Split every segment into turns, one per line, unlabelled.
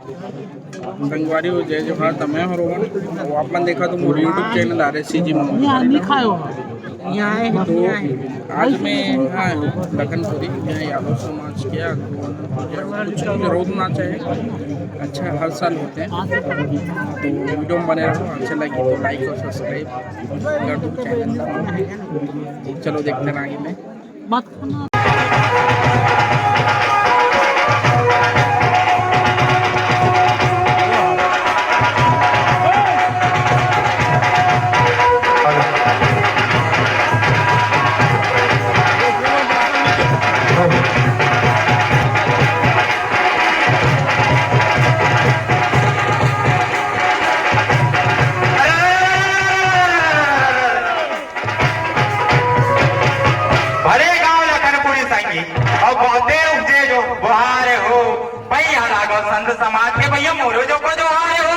संगवारी हो जय जोहार तमें हो रोहन वो अपन देखा तो मोर यूट्यूब चैनल आ रहे सीजी मोमो
यहाँ नहीं खायो यहाँ आए हैं
तो
यहाँ आए
आज मैं आया हूँ लखनपुरी मैं यादव समाज के कुछ विरोध नाच है अच्छा हर साल होते हैं तो वीडियो में बने रहो अच्छा लगी तो लाइक और सब्सक्राइब कर दो चैनल का। चलो देखते हैं आगे में
मत खाना।
संत समाज के भैया मोरो जो को जो आए हो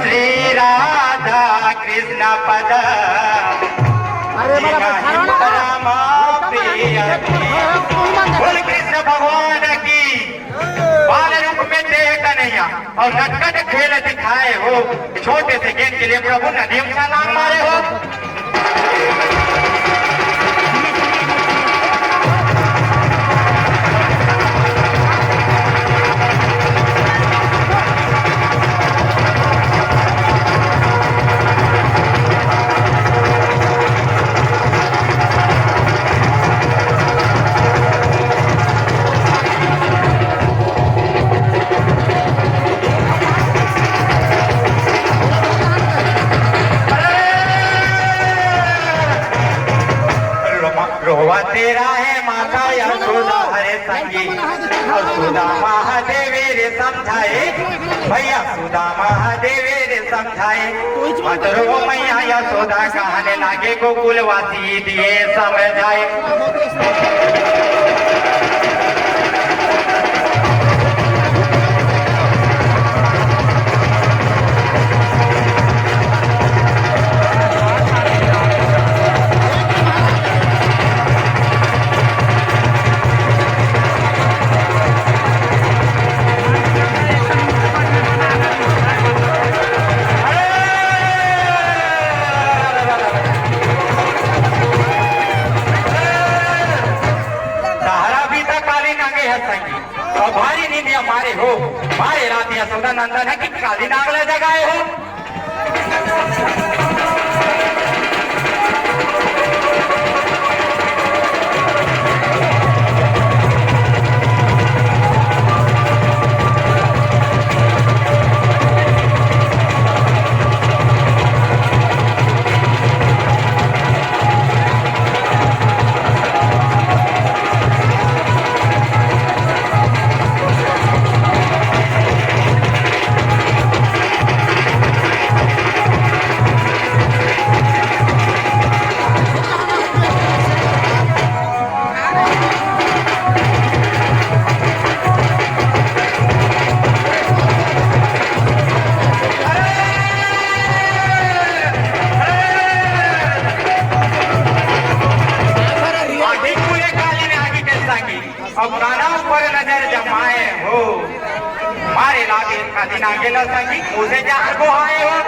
श्री राधा कृष्ण पद बोल कृष्ण भगवान की बाल रूप में देह कन्हैया और नटखट खेल दिखाए हो छोटे से गेंद के लिए प्रभु नदीम का नाम मारे हो। तेरा है माता यशोदा हरे संगी और सुधा महादेवी रे समझाए भैया सुधा महादेवी रे समझाए मतरो मैया यशोदा कहने लागे गोकुलवासी दिए समझाए। भारी नींदिया मारे हो मारे रातिया सौदा नंदन है कि काली नागले जगाए हो। अब गाना पर नजर जमाए हो मारे लागे कदी ना गेला संगी मुझे जान को आए हो।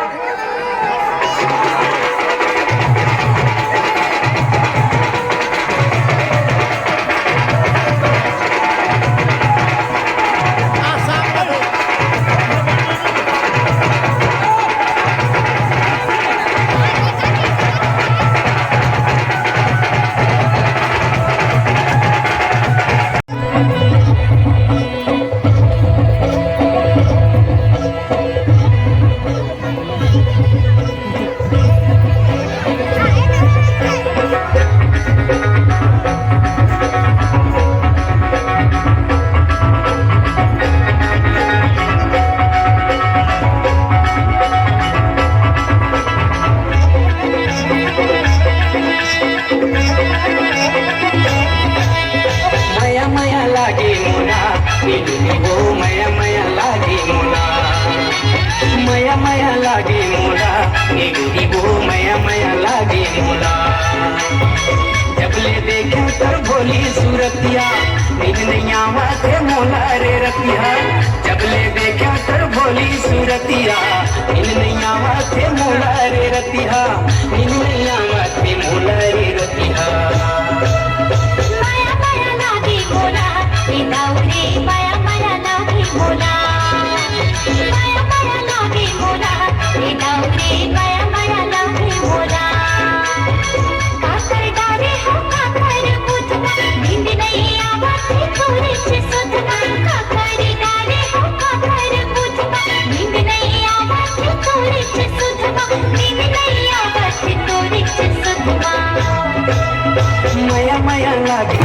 निडुनी वो मया मया लागे मोला मया मया लागे मोला निडुनी वो मया मया लागे मोला जबले देखे तर भोली सूरतिया नींद नहीं आवते मोला रे रतिया जबले देखे तर भोली सूरतिया नींद नहीं आवते मोला रे रतिया नींद नहीं आवते मोला रे रतिया
माया माया लागे मोला रे माया माया लागे मोला माया माया लागे मोला रे माया माया लागे मोला काकर डाले हो काकर पुतना नींद नहीं आवती थोड़ी सी सुधना काकर डाले हो काकर पुतना नींद नहीं आवती थोड़ी सी सुधना नींद नहीं आवती थोड़ी सी सुधना
मया मया लागे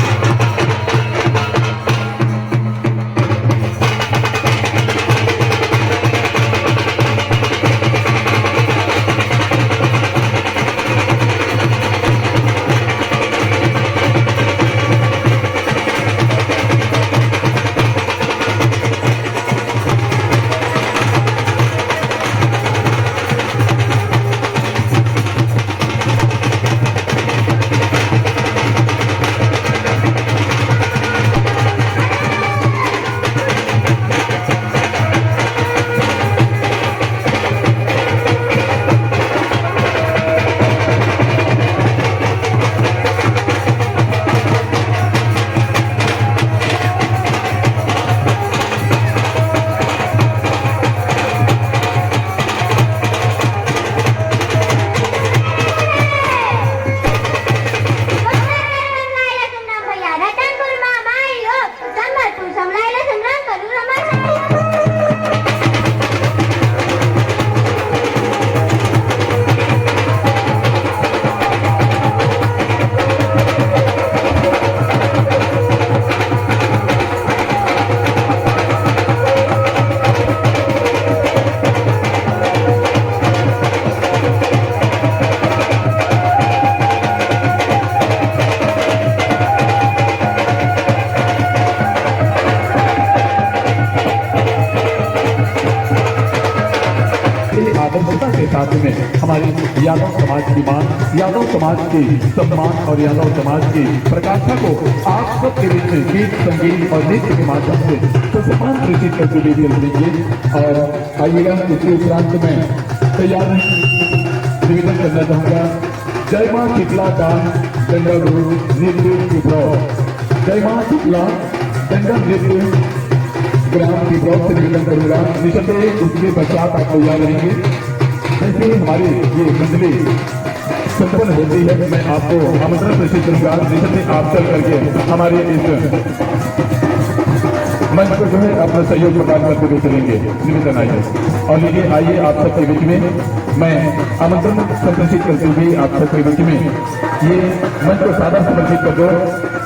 आदर्शता के साथ में हमारी यादव समाज की मान, यादव समाज के सम्मान और यादव समाज की प्रकाशा को आप सबके बीच में गीत संगीत और नृत्य के माध्यम से तो सम्मान प्रेषित करके वीडियो देंगे। और आइएगा इसके उपरांत में तैयार निवेदन करना चाहूँगा। जय माँ शीतला दान दंडल नृत्य जय माँ शीतला दंडल नृत्य ग्राम की ब्लॉक से निवेदन करूंगा। निसंदेह उसके पश्चात आप तैयार रहेंगे। जैसे हमारी ये मंडली संपन्न होती है मैं आपको आमंत्रण प्रेषित करूंगा। निसंदेह आप चल करके हमारे इस मंच को जो है अपना सहयोग प्रदान करते हुए चलेंगे। निवेदन आइए और लीजिए आइए आप सबके बीच में मैं आमंत्रण संप्रेषित करते हुए आप सबके बीच में ये मंच को सादा समर्पित कर दो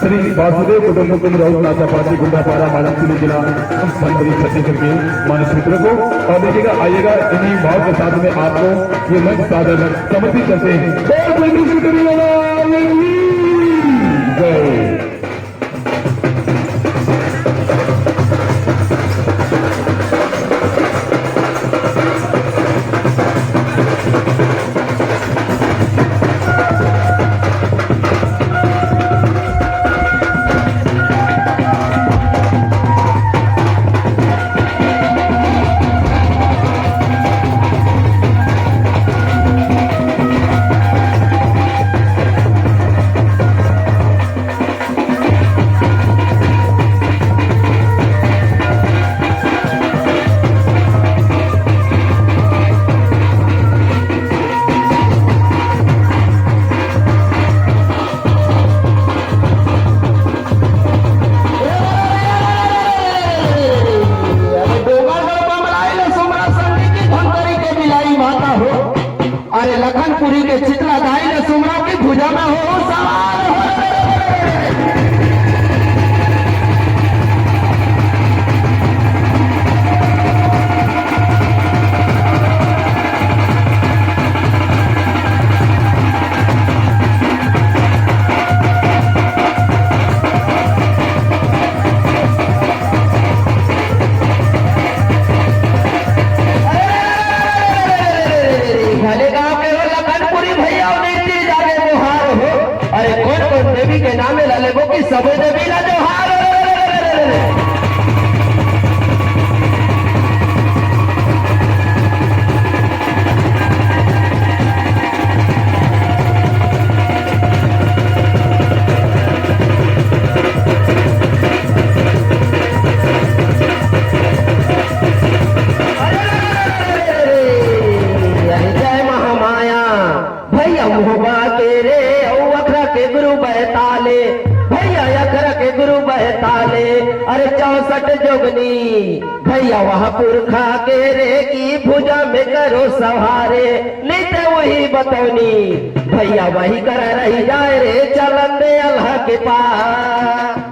श्री वासुदेव कुटुंब राहुल नाचा पार्टी गुंडापारा मालमपुर जिला मंत्री छत्तीसगढ़ के मानस मित्रों को और देखिएगा आइएगा इन्हीं भाव के साथ में आपको ये मंच सादा समर्पित करते हैं। जय
के नामे लाले वो की सब देवीला जोहार जय महामाया भैया मुहबा के रे अखरा के गुरु बहताले भैया अखरा के गुरु बहताले अरे 64 जोगनी भैया वहाँ पुरखा के रे की भुजा में करो सवारे नहीं तो वही बतौनी भैया वही कर रही जाए रे चलन दे अल्लाह के पास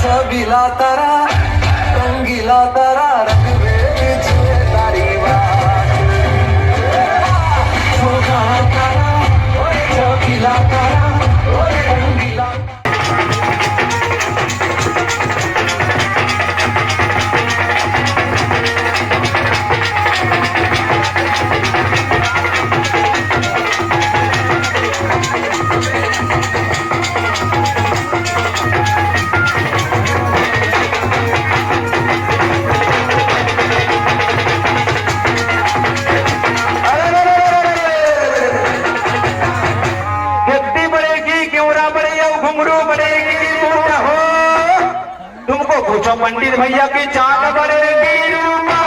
रंगीला तारा रंगीला तारा रंग बेच तारी बात तारा रंगीला तारा रंगीला
पूछो पंडित भैया की चाल बढ़ेगी रूपा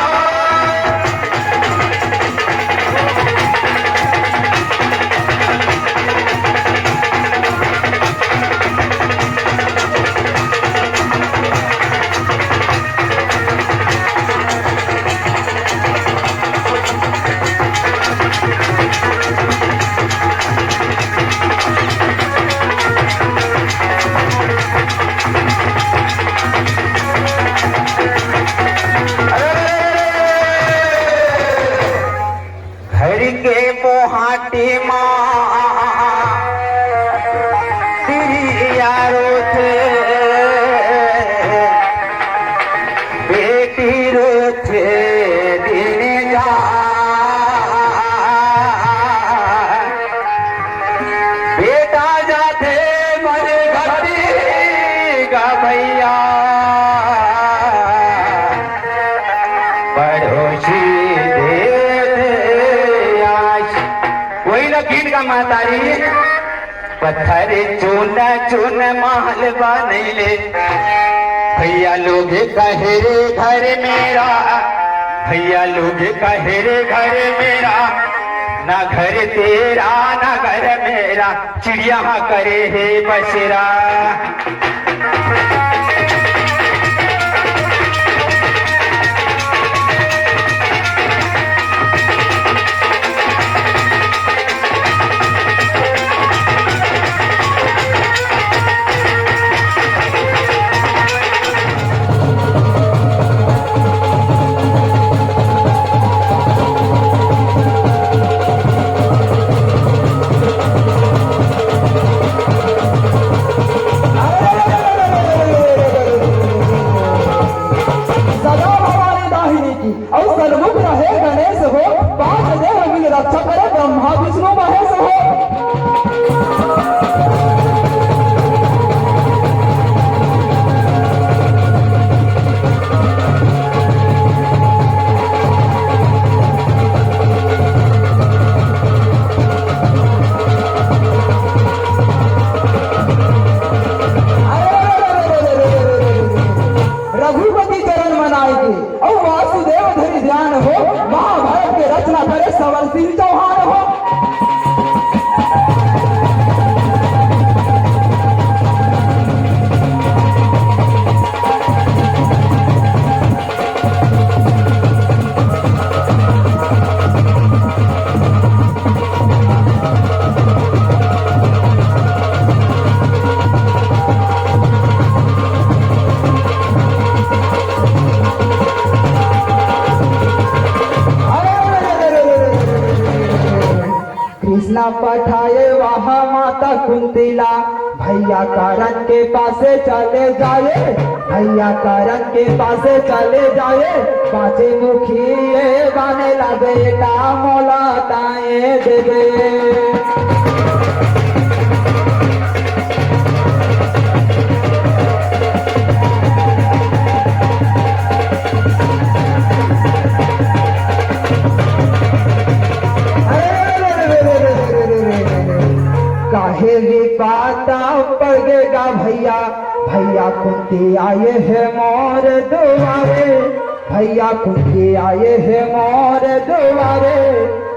के पोहाटी माँ यारो थे बेटी रो थे दिन जा बेटा जाते मरे घटी का भैया पड़ोसी कीट का मातारी पत्थर चून चून महल बनैले भैया लोग कहे रे घर मेरा भैया लोग कहे रे घर मेरा ना घर तेरा ना घर मेरा चिड़िया करे है बसेरा
होश हो। रघुपति चरण मनाए के और वासुदेव धरि ध्यान हो, महाभारत के रचना करे सवर सिंह चौहान हो। कृष्णा पठाए वहाँ माता कुंतीला, भैया करण के पासे चले जाए, भैया करण के पासे चले जाए। पांचे मुखी ये गाने ला बेटा मोला ताए देवे। काहे विपाता पड़ेगा भैया, भैया कुंती आए है मोर दुआरे, भैया कुंती आए है मोर दुआरे।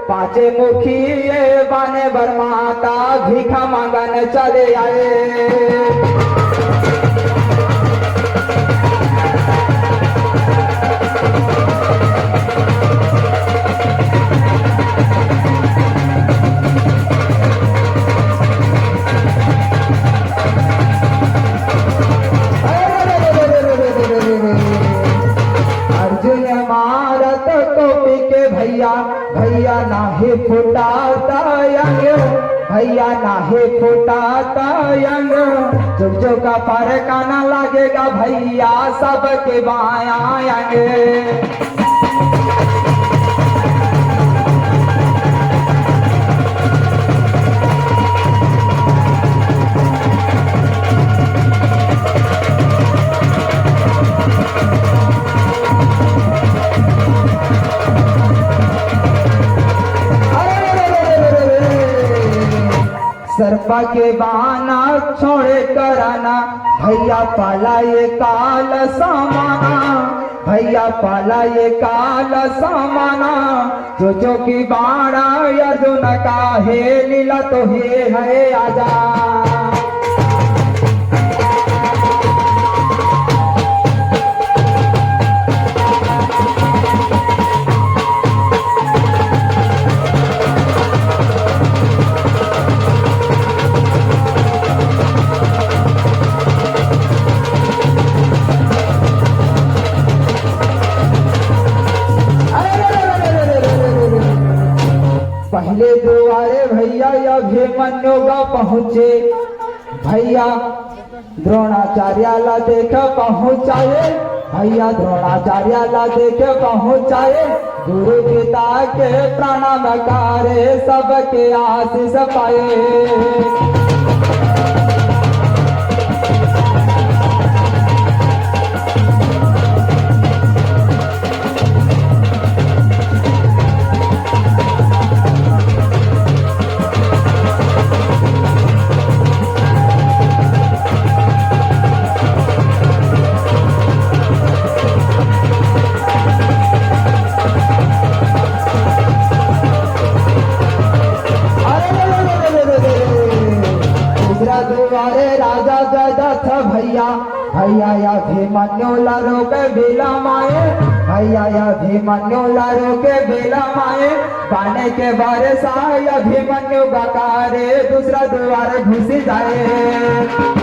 पांचे मुखी ये बाने बरमाता भिखा मांगन चले आए। अर्जुन मारत टोपी के भैया, भैया नाहे फुटाता यंग, भैया नाहे फुटाता यंग। जो का पर काना लगेगा भैया सबके बाया यंग। सर्पा के बाना छोड़े कराना, भैया पाला ये काल समाना, भैया पाला ये काल समाना। जो की बाणा अर्जुन का हे लीला तो हे है आजा। पहले दुआरे भैया अभिमन्यु गा पहुँचे, भैया द्रोणाचार्याला देख पहुँचाए, भैया द्रोणाचार्याला देख पहुँचाए। गुरु पिता के प्रणाम करे सबके आशीष पाए। दुआरे राजा जयदत्त भैया, भैया अभिमन्यु लारो के बेला माए, भैया अभिमन्यु लारो के बेला माए। पाने के बारे सा अभिमन्यु बकारे दूसरा द्वार घुस जाए।